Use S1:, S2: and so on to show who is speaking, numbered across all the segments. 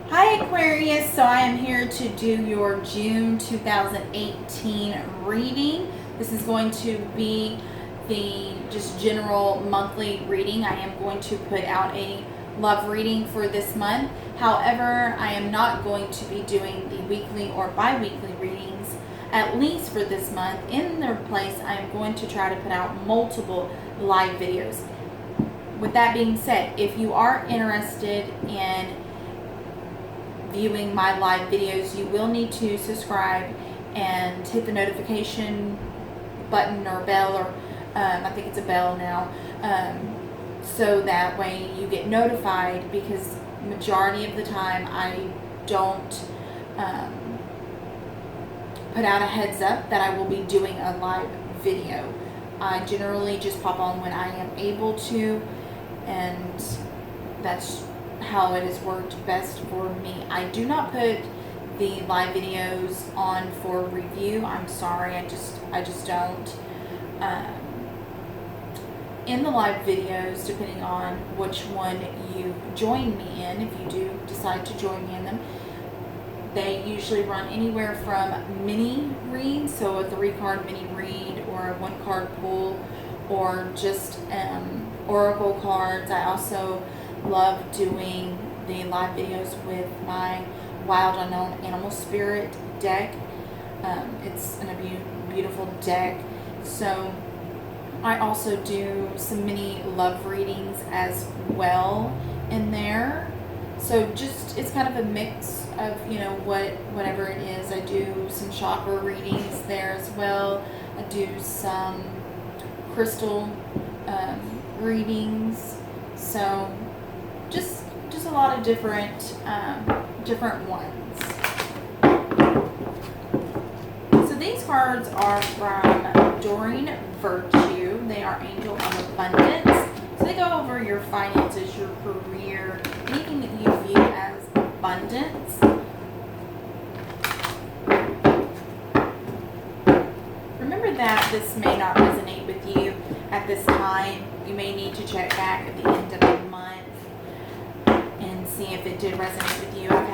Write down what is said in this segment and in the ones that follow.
S1: Hi Aquarius, so I am here to do your June 2018 reading. This is going to be the just general monthly reading. I am going to put out a love reading for this month. However, I am not going to be doing the weekly or bi-weekly readings, at least for this month. In their place, I am going to try to put out multiple live videos. With that being said, if you are interested in viewing my live videos, you will need to subscribe and hit the notification button or bell, or I think it's a bell now, so that way you get notified, because majority of the time I don't put out a heads up that I will be doing a live video. I generally just pop on when I am able to, and that's how it has worked best for me. I do not put the live videos on for review. I'm sorry, I just don't. In the live videos, depending on which one you join me in, if you do decide to join me in them, they usually run anywhere from mini reads, so a 3-card mini read, or a 1-card pull, or just oracle cards. I also love doing the live videos with my Wild Unknown Animal Spirit deck. It's a beautiful deck. So I also do some mini love readings as well in there. So just, it's kind of a mix of, whatever it is. I do some chakra readings there as well. I do some crystal readings. So just a lot of different ones. So these cards are from Doreen Virtue. They are Angel of Abundance. So they go over your finances, your career, anything that you view as abundance. Remember that this may not resonate with you at this time. You may need to check back at the end of the month and see if it did resonate with you. I've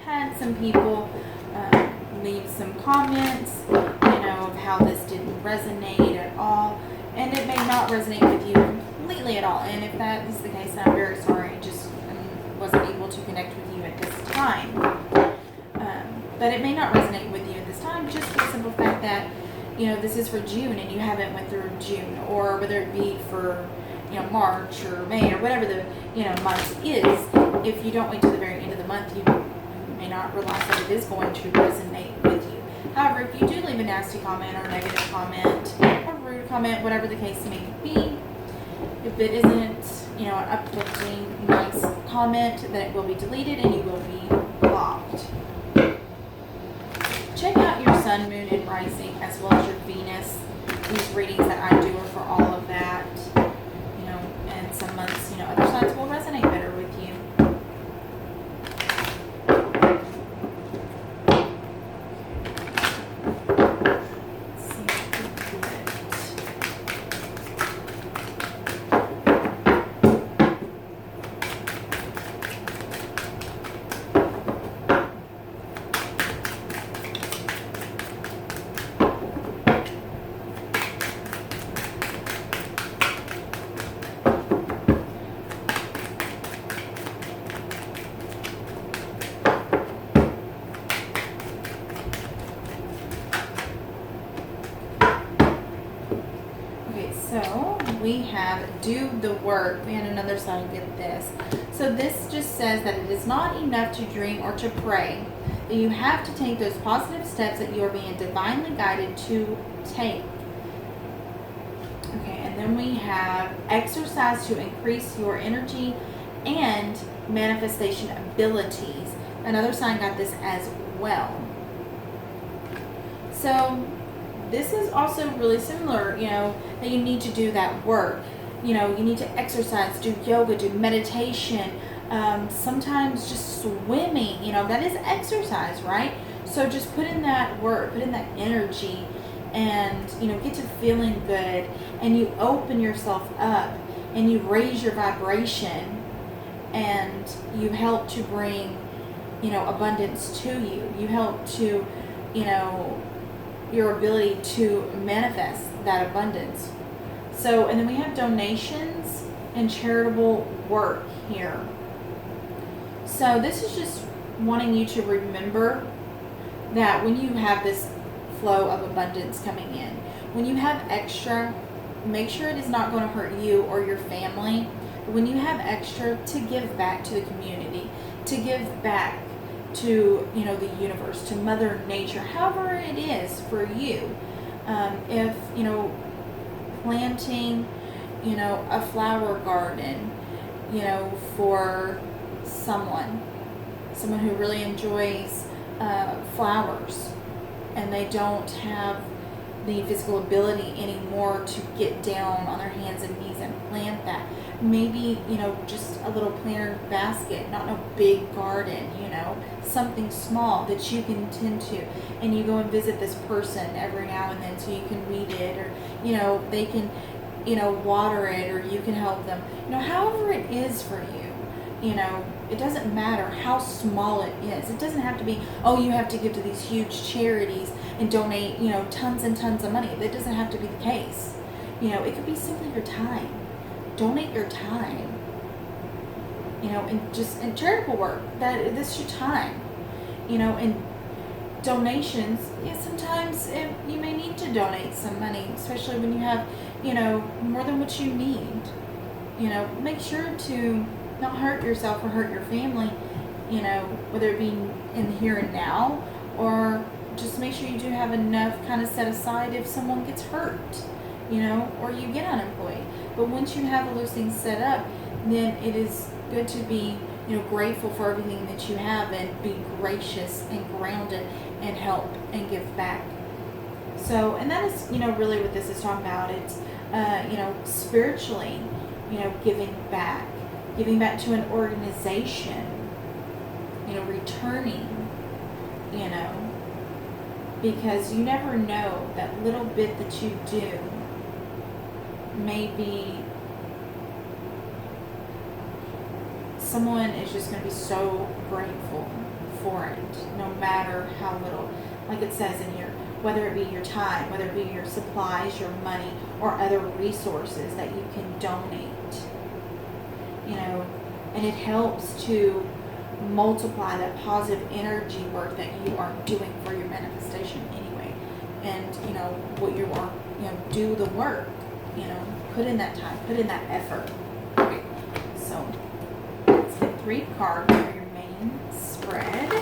S1: had some people leave some comments, of how this didn't resonate at all, and it may not resonate with you completely at all. And if that is the case, then I'm very sorry. I just wasn't able to connect with you at this time. But it may not resonate with you at this time, just for the simple fact that this is for June and you haven't went through June, or whether it be for March or May or whatever the month is. If you don't wait till the very end of the month, you may not realize that it is going to resonate with you. However, if you do leave a nasty comment or negative comment or rude comment, whatever the case may be, if it isn't an uplifting, nice comment, then it will be deleted and you will be blocked. Check out your sun, moon, and rising, as well as your Venus. These readings that I do are for all of that. And some months, other signs will resonate better with you. Let's see what we get. So we have do the work. We had another side get this. So this just says that it is not enough to dream or to pray, that you have to take those positive steps that you are being divinely guided to take. Okay, and then we have exercise to increase your energy and manifestation abilities. Another sign got this as well. So this is also really similar, that you need to do that work. You need to exercise, do yoga, do meditation, sometimes just swimming, that is exercise, right? So just put in that work, put in that energy, and get to feeling good, and you open yourself up and you raise your vibration, and you help to bring abundance to you. You help to, your ability to manifest that abundance. So, and then we have donations and charitable work here. So this is just wanting you to remember that when you have this flow of abundance coming in, when you have extra, make sure it is not going to hurt you or your family. When you have extra, to give back to the community, to give back to, the universe, to Mother Nature, however it is for you. If, planting, a flower garden, for someone who really enjoys flowers, and they don't have the physical ability anymore to get down on their hands and knees and plant that. Maybe, just a little planter basket, not a big garden, something small that you can tend to. And you go and visit this person every now and then so you can weed it, or, they can, water it, or you can help them. However it is for you, it doesn't matter how small it is. It doesn't have to be, oh, you have to give to these huge charities and donate, tons and tons of money. That doesn't have to be the case. It could be simply your time. Donate your time. And just in charitable work, this is your time. And donations, sometimes you may need to donate some money, especially when you have, more than what you need. Make sure to not hurt yourself or hurt your family, whether it be in the here and now, or just make sure you do have enough kind of set aside if someone gets hurt, or you get unemployed. But once you have all those things set up, then it is good to be, grateful for everything that you have, and be gracious and grounded and help and give back. So, and that is, really what this is talking about. It's, spiritually, giving back to an organization, returning, because you never know, that little bit that you do maybe someone is just going to be so grateful for it, no matter how little. Like it says in here, whether it be your time, whether it be your supplies, your money, or other resources that you can donate. And it helps to multiply that positive energy work that you are doing for your manifestation anyway. And, what you are, do the work, put in that time, put in that effort. Okay, so let's get 3 cards for your main spread.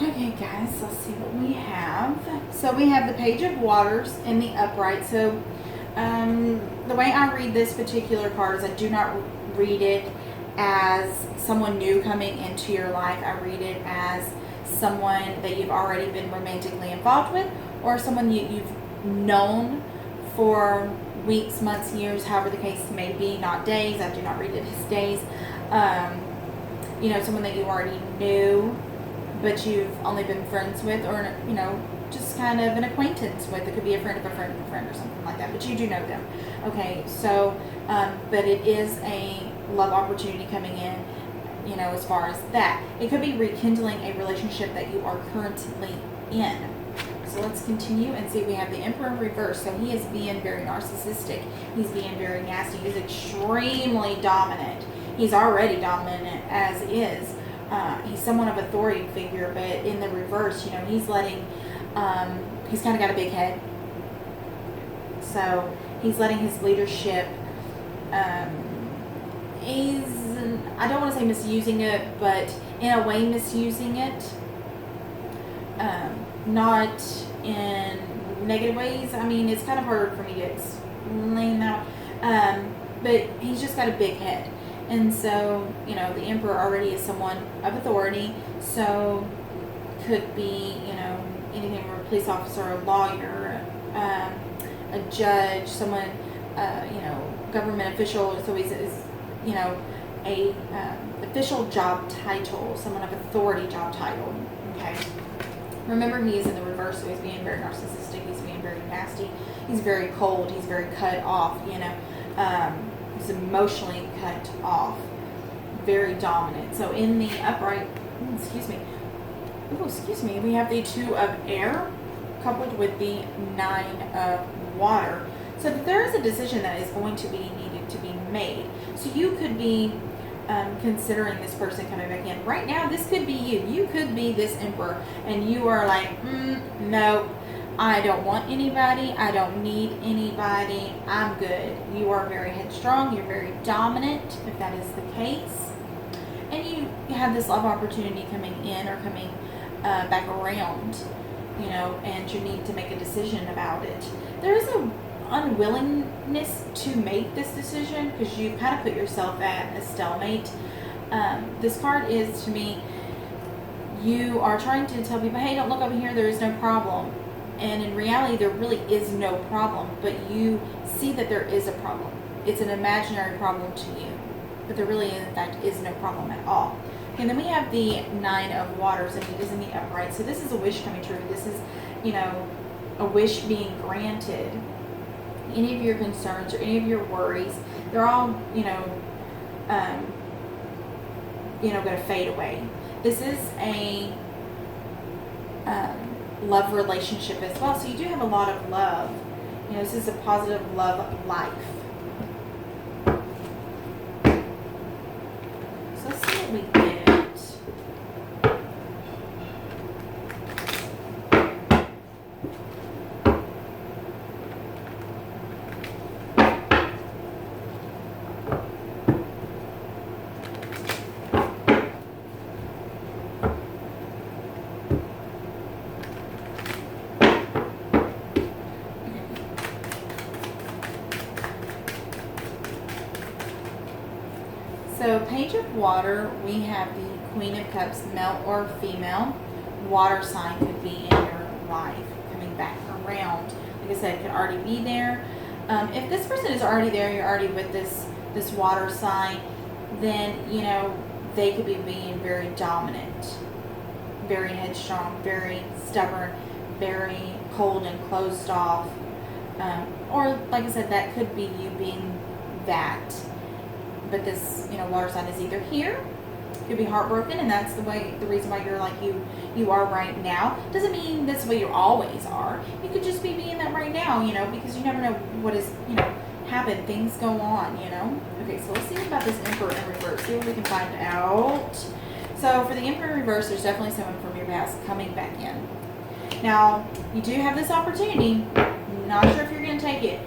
S1: Okay guys, let's see what we have. So we have the Page of Waters in the upright. So the way I read this particular card is I do not read it as someone new coming into your life. I read it as someone that you've already been romantically involved with, or someone you've known for weeks, months, years, however the case may be, not days. I do not read it as days. Someone that you already knew, but you've only been friends with, or, just kind of an acquaintance with. It could be a friend of a friend of a friend or something like that, but you do know them. Okay, so, but it is a love opportunity coming in, as far as that. It could be rekindling a relationship that you are currently in. So let's continue and see. We have the Emperor in reverse. So he is being very narcissistic. He's being very nasty. He's extremely dominant. He's already dominant as is. He's somewhat of an authority figure, but in the reverse, he's letting, he's kind of got a big head. So he's letting his leadership, I don't want to say misusing it, but in a way misusing it. Not in negative ways. I mean, it's kind of hard for me to explain that. But he's just got a big head. And so, you know, the Emperor already is someone of authority. So, could be, you know, anything from a police officer, a lawyer, a judge, someone, you know, government official. So he's you know, a official job title, someone of authority job title. Okay. Remember, he is in the reverse, so he's being very narcissistic. He's being very nasty. He's very cold. He's very cut off. You know, he's emotionally cut off. Very dominant. So in the upright, we have the 2 of air coupled with the 9 of water. So there is a decision that is going to be needed to be made. So you could be considering this person coming back in. Right now, this could be you. You could be this Emperor, and you are like, no, I don't want anybody. I don't need anybody. I'm good. You are very headstrong. You're very dominant, if that is the case. And you have this love opportunity coming in or coming back around, you know, and you need to make a decision about it. There is a unwillingness to make this decision because you kind of put yourself at a stalemate. This card is, to me, you are trying to tell people, hey, don't look over here, there is no problem. And in reality, there really is no problem, but you see that there is a problem. It's an imaginary problem to you, but there really, in fact, is no problem at all. And then we have the 9 of waters, and it is in the upright. So this is a wish coming true. This is, you know, a wish being granted. Any of your concerns or any of your worries, they're all, you know, going to fade away. This is a love relationship as well. So you do have a lot of love. You know, this is a positive love life. So let's see what we get. So Page of Water, we have the Queen of Cups, male or female. Water sign could be in your life, coming back around. Like I said, it could already be there. If this person is already there, you're already with this water sign, then, you know, they could be being very dominant, very headstrong, very stubborn, very cold and closed off. Or, like I said, that could be you being that. But this, you know, water sign is either here, could be heartbroken, and that's the reason why you're like you are right now. Doesn't mean that's the way you always are. You could just be being that right now, you know, because you never know what is, you know, happen. Things go on, you know. Okay, so let's see about this Emperor in reverse. See what we can find out. So for the Emperor in reverse, there's definitely someone from your past coming back in. Now, you do have this opportunity. Not sure if you're going to take it.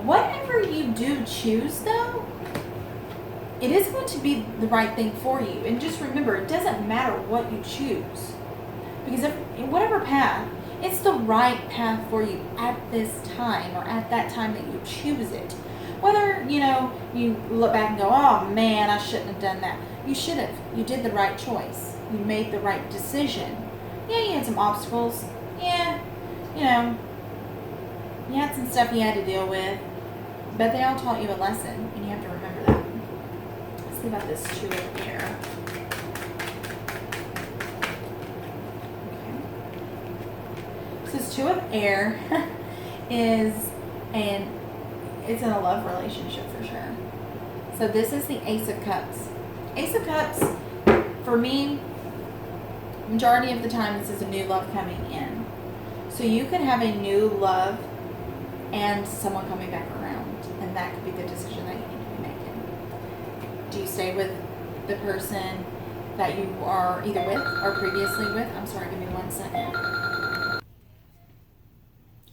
S1: Whatever you do choose, though, it is going to be the right thing for you. And just remember, it doesn't matter what you choose. Because in whatever path, it's the right path for you at this time or at that time that you choose it. Whether, you know, you look back and go, oh man, I shouldn't have done that. You should have. You did the right choice. You made the right decision. Yeah, you had some obstacles. Yeah, you know, you had some stuff you had to deal with. But they all taught you a lesson, and you have to remember that. Let's see about this 2 of air. Okay. So this 2 of air it's in a love relationship for sure. So this is the Ace of Cups. Ace of Cups, for me, majority of the time, this is a new love coming in. So you could have a new love and someone coming back around, and that could be the decision that you need to be making. Do you stay with the person that you are either with or previously with? I'm sorry, give me 1 second.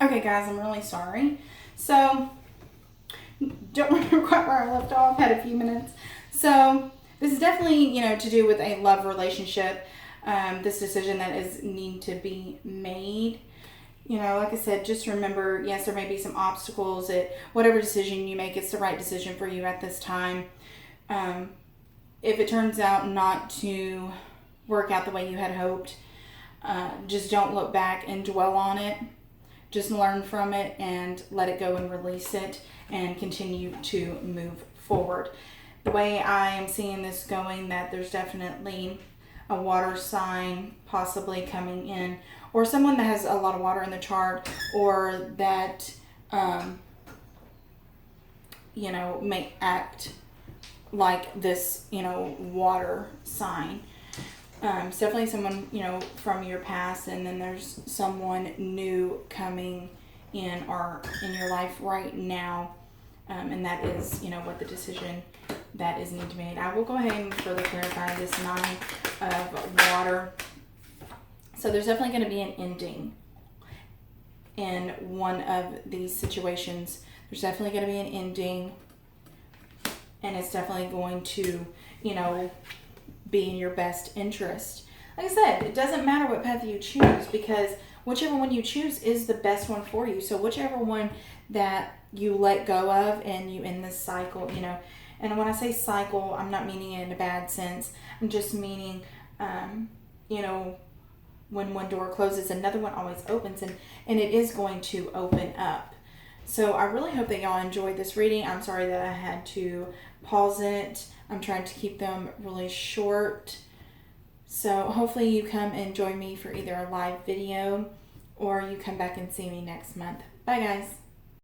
S1: Okay, guys, I'm really sorry. So, don't remember quite where I left off, had a few minutes. So, This is definitely, you know, to do with a love relationship. This decision that is need to be made. You know, like I said, just remember, yes, there may be some obstacles. Whatever decision you make, it's the right decision for you at this time. If it turns out not to work out the way you had hoped, just don't look back and dwell on it. Just learn from it and let it go and release it and continue to move forward. The way I am seeing this going, that there's definitely a water sign possibly coming in, or someone that has a lot of water in the chart, or that, you know, may act like this, you know, water sign. It's definitely someone, you know, from your past, and then there's someone new coming in or in your life right now, and that is, you know, what the decision that is need to be made. I will go ahead and further clarify this 9 of water. So there's definitely going to be an ending in one of these situations. There's definitely going to be an ending, and it's definitely going to, you know, be in your best interest. Like I said, it doesn't matter what path you choose, because whichever one you choose is the best one for you. So whichever one that you let go of and you end this cycle, you know, and when I say cycle, I'm not meaning it in a bad sense. I'm just meaning, you know, when one door closes, another one always opens, and it is going to open up. So I really hope that y'all enjoyed this reading. I'm sorry that I had to pause it. I'm trying to keep them really short. So hopefully you come and join me for either a live video or you come back and see me next month. Bye guys.